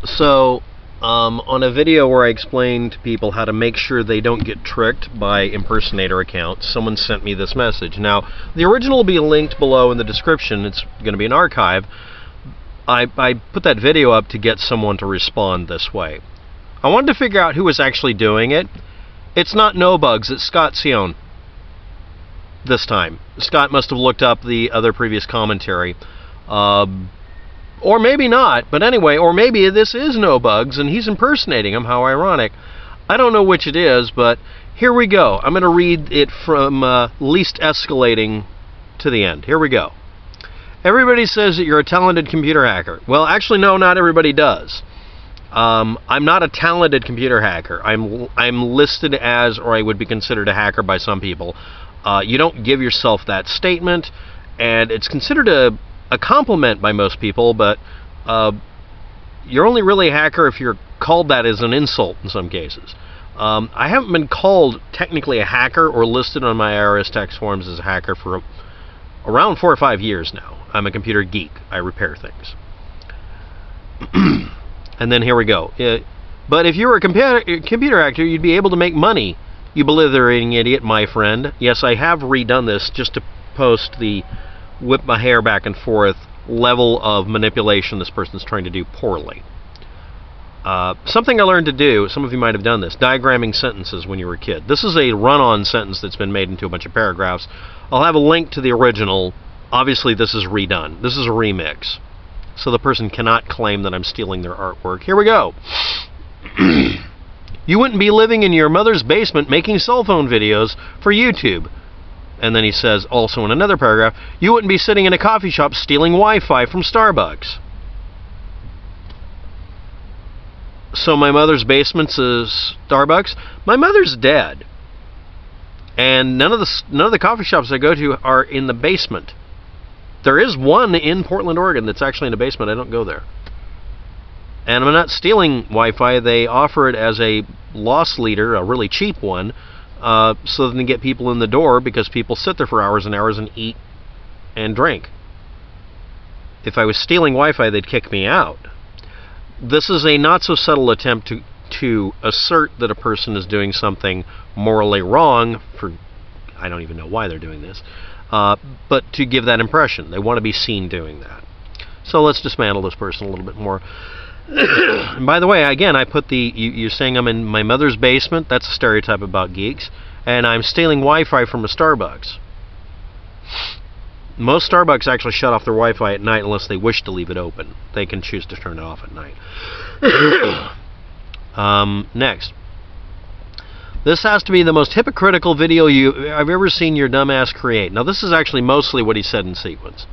So, on a video where I explained to people how to make sure they don't get tricked by impersonator accounts, someone sent me this message. Now, the original will be linked below in the description. It's going to be an archive. I put that video up to get someone to respond this way. I wanted to figure out who was actually doing it. It's not No Bugs, it's Scott Sion. This time. Scott must have looked up the other previous commentary. Or maybe not, but anyway, or maybe this is No Bugs and he's impersonating him. How ironic. I don't know which it is, but here we go. I'm going to read it from least escalating to the end. Here we go. Everybody says that you're a talented computer hacker. Well, actually, no, not everybody does. I'm not a talented computer hacker. I'm listed as, or I would be considered a hacker by some people. You don't give yourself that statement, and it's considered a compliment by most people, but you're only really a hacker if you're called that as an insult in some cases. I haven't been called technically a hacker or listed on my IRS tax forms as a hacker for around 4 or 5 years now. I'm a computer geek. I repair things. And then here we go. But if you were a computer hacker, you'd be able to make money. You blithering idiot, my friend. Yes, I have redone this just to post the whip my hair back and forth level of manipulation this person's trying to do poorly. Something I learned to do, some of you might have done this, diagramming sentences when you were a kid. This is a run-on sentence that's been made into a bunch of paragraphs. I'll have a link to the original. Obviously, this is redone. This is a remix. So the person cannot claim that I'm stealing their artwork. Here we go. You wouldn't be living in your mother's basement making cell phone videos for YouTube. And then he says, also in another paragraph, you wouldn't be sitting in a coffee shop stealing Wi-Fi from Starbucks. So my mother's basement's a Starbucks? My mother's dead. And none of the coffee shops I go to are in the basement. There is one in Portland, Oregon that's actually in the basement. I don't go there. And I'm not stealing Wi-Fi. They offer it as a loss leader, a really cheap one, so they can get people in the door because people sit there for hours and hours and eat and drink. If I was stealing Wi-Fi, they'd kick me out. This is a not-so-subtle attempt to assert that a person is doing something morally wrong for, I don't even know why they're doing this, but to give that impression. They want to be seen doing that. So let's dismantle this person a little bit more. And by the way, again, I put you're saying I'm in my mother's basement. That's a stereotype about geeks. And I'm stealing Wi-Fi from a Starbucks. Most Starbucks actually shut off their Wi-Fi at night unless they wish to leave it open. They can choose to turn it off at night. Next. This has to be the most hypocritical video I've ever seen your dumbass create. Now, this is actually mostly what he said in sequence.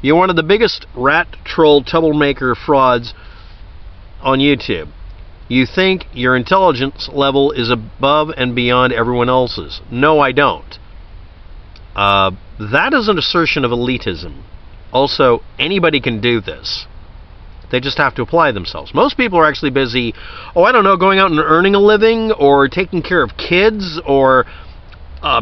You're one of the biggest rat troll troublemaker frauds on YouTube. You think your intelligence level is above and beyond everyone else's. No, I don't. That is an assertion of elitism. Also, anybody can do this. They just have to apply themselves. Most people are actually busy, going out and earning a living, or taking care of kids, or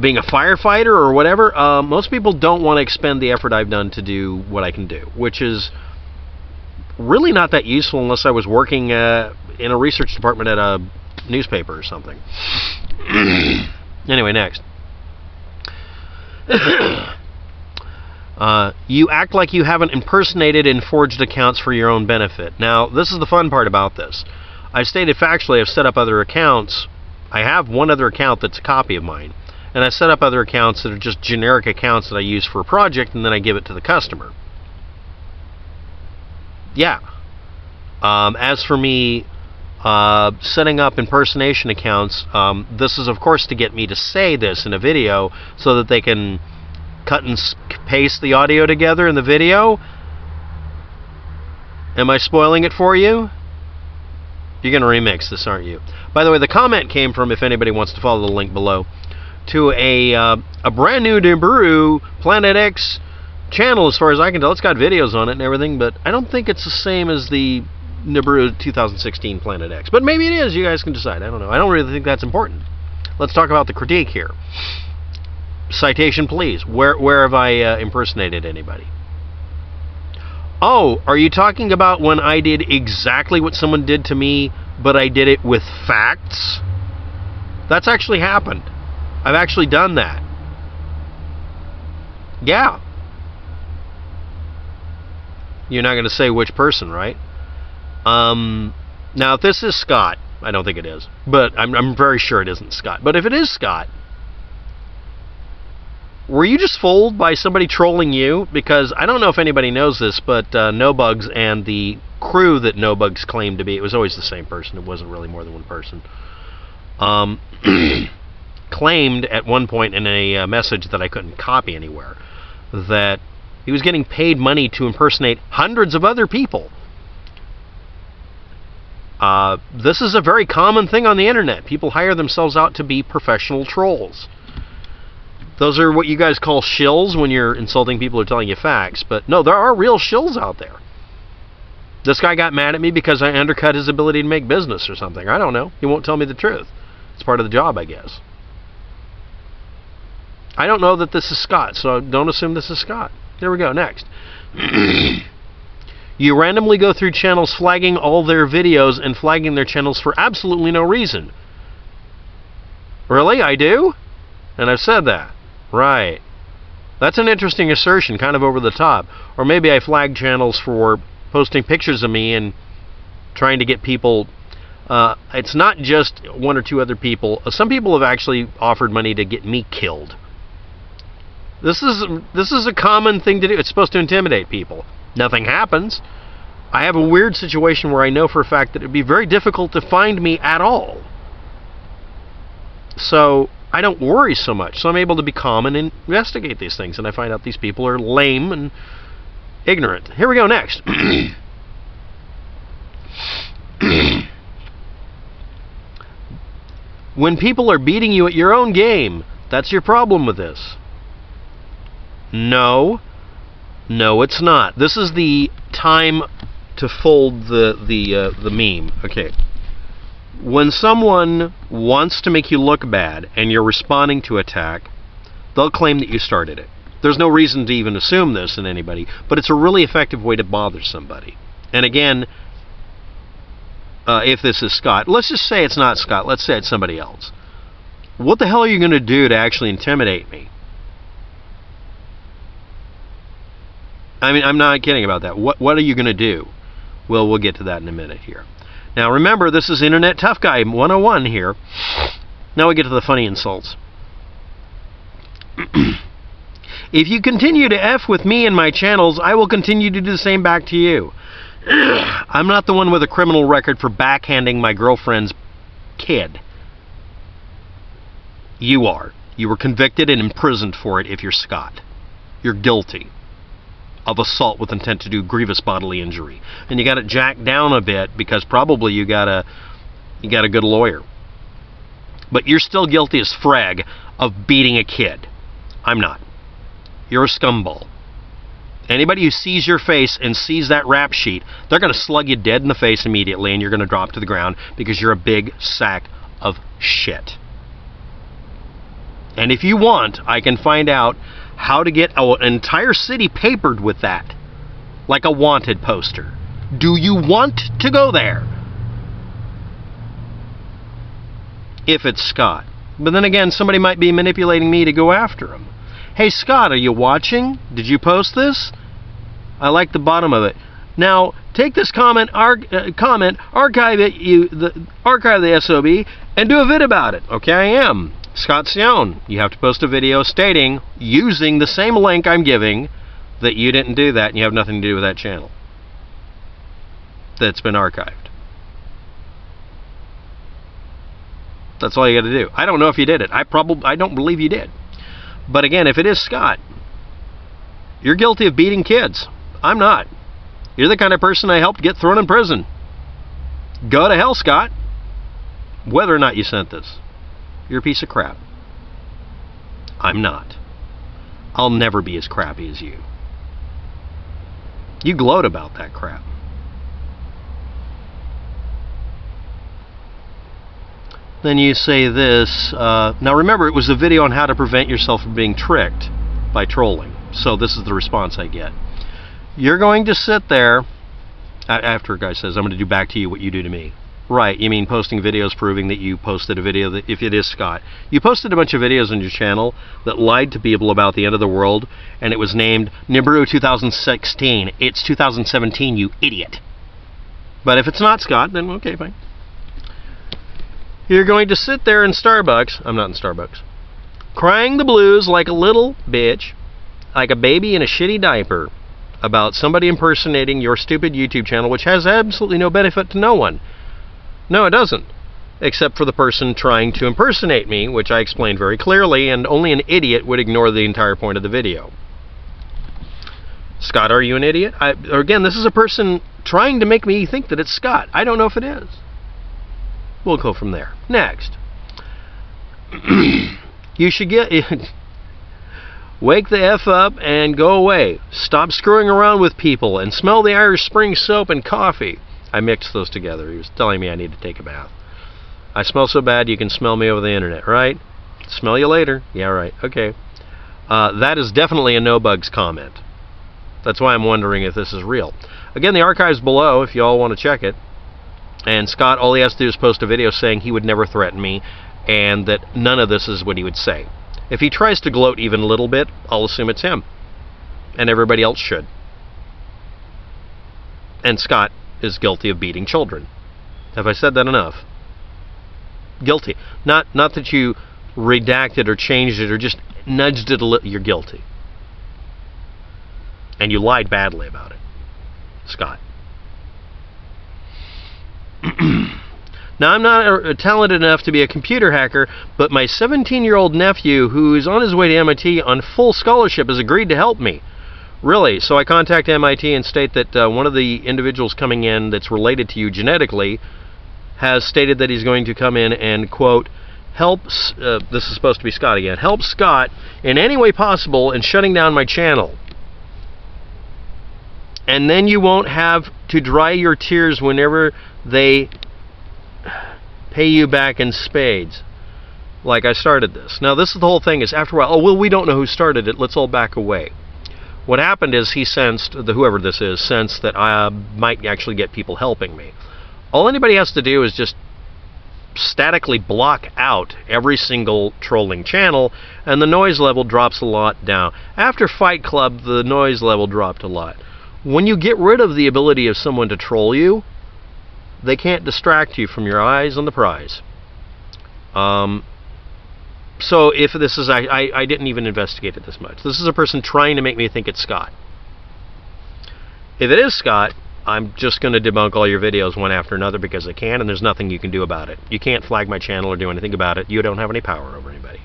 being a firefighter, or whatever. Most people don't want to expend the effort I've done to do what I can do, which is really not that useful unless I was working in a research department at a newspaper or something. Anyway, next. You act like you haven't impersonated and forged accounts for your own benefit. Now, this is the fun part about this. I've stated factually I've set up other accounts. I have one other account that's a copy of mine. And I set up other accounts that are just generic accounts that I use for a project, and then I give it to the customer. Yeah. As for me setting up impersonation accounts, this is, of course, to get me to say this in a video so that they can cut and paste the audio together in the video. Am I spoiling it for you? You're going to remix this, aren't you? By the way, the comment came from, if anybody wants to follow the link below, to a brand new Nibiru Planet X channel, as far as I can tell. It's got videos on it and everything, but I don't think it's the same as the Nibiru 2016 Planet X. But maybe it is. You guys can decide. I don't know. I don't really think that's important. Let's talk about the critique here. Citation, please. Where have I impersonated anybody? Oh, are you talking about when I did exactly what someone did to me, but I did it with facts? That's actually happened. I've actually done that. Yeah. You're not going to say which person, right? Now, if this is Scott, I don't think it is, but I'm very sure it isn't Scott. But if it is Scott, were you just fooled by somebody trolling you? Because I don't know if anybody knows this, but NoBugs and the crew that NoBugs claimed to be, it was always the same person. It wasn't really more than one person. Claimed at one point in a message that I couldn't copy anywhere that he was getting paid money to impersonate hundreds of other people. This is a very common thing on the internet. People hire themselves out to be professional trolls. Those are what you guys call shills when you're insulting people who are telling you facts. But no, there are real shills out there. This guy got mad at me because I undercut his ability to make business or something. I don't know. He won't tell me the truth. It's part of the job, I guess. I don't know that this is Scott, so don't assume this is Scott. There we go. Next. You randomly go through channels flagging all their videos and flagging their channels for absolutely no reason. Really? I do? And I've said that. Right. That's an interesting assertion, kind of over the top. Or maybe I flag channels for posting pictures of me and trying to get people... it's not just one or two other people. Some people have actually offered money to get me killed. This is a common thing to do. It's supposed to intimidate people. Nothing happens. I have a weird situation where I know for a fact that it would be very difficult to find me at all. So I don't worry so much. So I'm able to be calm and investigate these things. And I find out these people are lame and ignorant. Here we go, next. When people are beating you at your own game, that's your problem with this. No, it's not. This is the time to fold the meme. Okay. When someone wants to make you look bad and you're responding to attack, they'll claim that you started it. There's no reason to even assume this in anybody, but it's a really effective way to bother somebody. And again, if this is Scott, let's just say it's not Scott. Let's say it's somebody else. What the hell are you going to do to actually intimidate me? I mean, I'm not kidding about that. What are you going to do? Well, we'll get to that in a minute here. Now, remember, this is Internet Tough Guy 101 here. Now we get to the funny insults. If you continue to F with me and my channels, I will continue to do the same back to you. I'm not the one with a criminal record for backhanding my girlfriend's kid. You are. You were convicted and imprisoned for it if you're Scott. You're guilty of assault with intent to do grievous bodily injury. And you got it jacked down a bit because probably you got a good lawyer. But you're still guilty as frag of beating a kid. I'm not. You're a scumball. Anybody who sees your face and sees that rap sheet, they're going to slug you dead in the face immediately and you're going to drop to the ground because you're a big sack of shit. And if you want, I can find out how to get an entire city papered with that. Like a wanted poster. Do you want to go there? If it's Scott. But then again, somebody might be manipulating me to go after him. Hey Scott, are you watching? Did you post this? I like the bottom of it. Now, take this archive it, archive the SOB, and do a vid about it. Okay, I am. Scott Sion. You have to post a video stating, using the same link I'm giving, that you didn't do that and you have nothing to do with that channel that's been archived. That's all you got to do. I don't know if you did it. I don't believe you did. But again, if it is Scott, you're guilty of beating kids. I'm not. You're the kind of person I helped get thrown in prison. Go to hell, Scott. Whether or not you sent this. You're a piece of crap. I'm not. I'll never be as crappy as you. You gloat about that crap. Then you say this. Now remember, it was a video on how to prevent yourself from being tricked by trolling. So this is the response I get. You're going to sit there after a guy says, I'm going to do back to you what you do to me. Right, you mean posting videos proving that you posted a video that, if it is Scott, you posted a bunch of videos on your channel that lied to people about the end of the world, and it was named Nibiru 2016. It's 2017, you idiot. But if it's not Scott, then okay, fine. You're going to sit there in Starbucks, I'm not in Starbucks, crying the blues like a little bitch, like a baby in a shitty diaper, about somebody impersonating your stupid YouTube channel, which has absolutely no benefit to no one. No, it doesn't. Except for the person trying to impersonate me, which I explained very clearly, and only an idiot would ignore the entire point of the video. Scott, are you an idiot? Again, this is a person trying to make me think that it's Scott. I don't know if it is. We'll go from there. Next. You should get... Wake the F up and go away. Stop screwing around with people and smell the Irish Spring soap and coffee. I mixed those together. He was telling me I need to take a bath. I smell so bad you can smell me over the internet, right? Smell you later. Yeah, right. Okay. That is definitely a no bugs comment. That's why I'm wondering if this is real. Again, the archive's below if you all want to check it. And Scott, all he has to do is post a video saying he would never threaten me and that none of this is what he would say. If he tries to gloat even a little bit, I'll assume it's him. And everybody else should. And Scott is guilty of beating children. Have I said that enough? Guilty. Not that you redacted or changed it or just nudged it a little. You're guilty. And you lied badly about it. Scott. Now, I'm not talented enough to be a computer hacker, but my 17-year-old nephew, who is on his way to MIT on full scholarship, has agreed to help me. Really? So I contact MIT and state that one of the individuals coming in that's related to you genetically has stated that he's going to come in and, quote, help, this is supposed to be Scott again, help Scott in any way possible in shutting down my channel. And then you won't have to dry your tears whenever they pay you back in spades. Like I started this. Now this is the whole thing is after a while, oh well, we don't know who started it, let's all back away. What happened is he sensed, whoever this is, sensed that I might actually get people helping me. All anybody has to do is just statically block out every single trolling channel and the noise level drops a lot down. After Fight Club, the noise level dropped a lot. When you get rid of the ability of someone to troll you, they can't distract you from your eyes on the prize. So if this is, I didn't even investigate it this much. This is a person trying to make me think it's Scott. If it is Scott, I'm just going to debunk all your videos one after another because I can, and there's nothing you can do about it. You can't flag my channel or do anything about it. You don't have any power over anybody.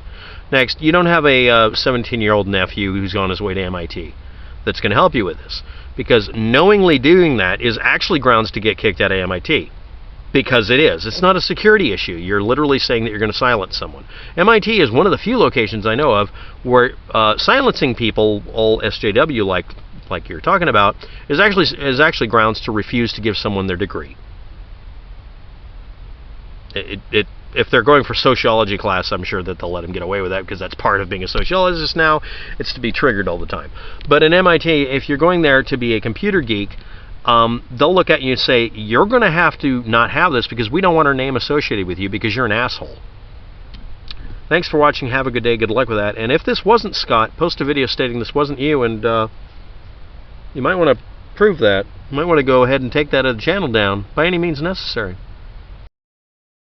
Next, you don't have a 17-year-old nephew who's on his way to MIT that's going to help you with this. Because knowingly doing that is actually grounds to get kicked out of MIT. Because it is. It's not a security issue. You're literally saying that you're going to silence someone. MIT is one of the few locations I know of where silencing people, all SJW like you're talking about, is actually grounds to refuse to give someone their degree. If they're going for sociology class, I'm sure that they'll let them get away with that because that's part of being a sociologist now. It's to be triggered all the time. But in MIT, if you're going there to be a computer geek, they'll look at you and say, you're going to have to not have this because we don't want our name associated with you because you're an asshole. Thanks for watching. Have a good day. Good luck with that. And if this wasn't Scott, post a video stating this wasn't you, and you might want to prove that. You might want to go ahead and take that channel down by any means necessary.